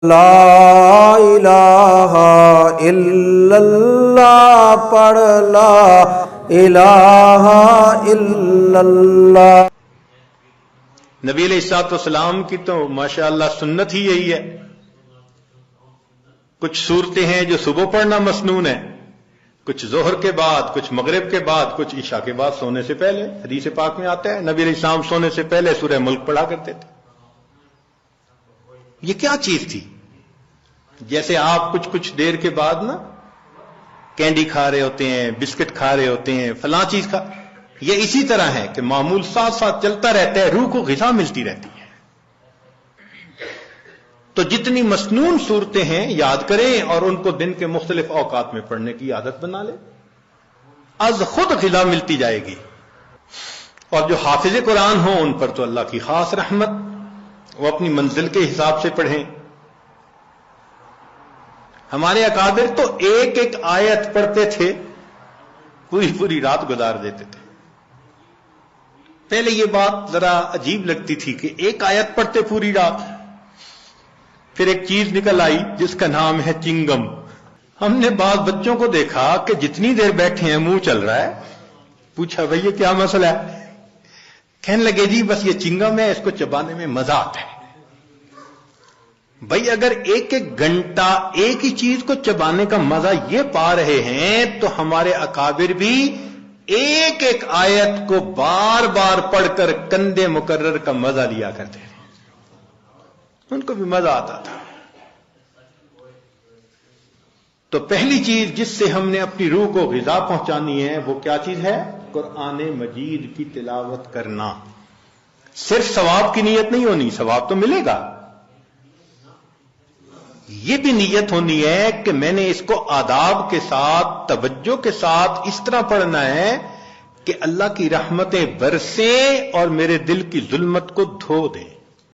لا الہ الا اللہ پڑھ لا الہ الا اللہ۔ نبی علیہ الصلوۃ والسلام کی تو ماشاءاللہ سنت ہی یہی ہے۔ کچھ صورتیں ہیں جو صبح پڑھنا مسنون ہے، کچھ ظہر کے بعد، کچھ مغرب کے بعد، کچھ عشاء کے بعد سونے سے پہلے۔ حدیث پاک میں آتا ہے نبی علیہ السلام سونے سے پہلے سورہ ملک پڑھا کرتے تھے۔ یہ کیا چیز تھی؟ جیسے آپ کچھ دیر کے بعد نا کینڈی کھا رہے ہوتے ہیں، بسکٹ کھا رہے ہوتے ہیں، فلاں چیز کھا، یہ اسی طرح ہے کہ معمول ساتھ ساتھ چلتا رہتا ہے، روح کو غذا ملتی رہتی ہے۔ تو جتنی مسنون صورتیں ہیں یاد کریں اور ان کو دن کے مختلف اوقات میں پڑھنے کی عادت بنا لیں، از خود غذا ملتی جائے گی۔ اور جو حافظ قرآن ہوں ان پر تو اللہ کی خاص رحمت، وہ اپنی منزل کے حساب سے پڑھیں۔ ہمارے اکابر تو ایک ایک آیت پڑھتے تھے، پوری رات گزار دیتے تھے۔ پہلے یہ بات ذرا عجیب لگتی تھی کہ ایک آیت پڑھتے پوری رات، پھر ایک چیز نکل آئی جس کا نام ہے چنگم۔ ہم نے بعض بچوں کو دیکھا کہ جتنی دیر بیٹھے ہیں منہ چل رہا ہے، پوچھا بھئی یہ کیا مسئلہ ہے؟ کہنے لگے جی بس یہ چنگم ہے، اس کو چبانے میں مزہ آتا ہے۔ بھئی اگر ایک ایک گھنٹہ ایک ہی چیز کو چبانے کا مزہ یہ پا رہے ہیں تو ہمارے اکابر بھی ایک ایک آیت کو بار بار پڑھ کر کندے مکرر کا مزہ لیا کرتے تھے، ان کو بھی مزہ آتا تھا۔ تو پہلی چیز جس سے ہم نے اپنی روح کو غذا پہنچانی ہے وہ کیا چیز ہے؟ قرآن مجید کی تلاوت کرنا۔ صرف ثواب کی نیت نہیں ہونی، ثواب تو ملے گا، یہ بھی نیت ہونی ہے کہ میں نے اس کو آداب کے ساتھ، توجہ کے ساتھ اس طرح پڑھنا ہے کہ اللہ کی رحمتیں برسیں اور میرے دل کی ظلمت کو دھو دیں۔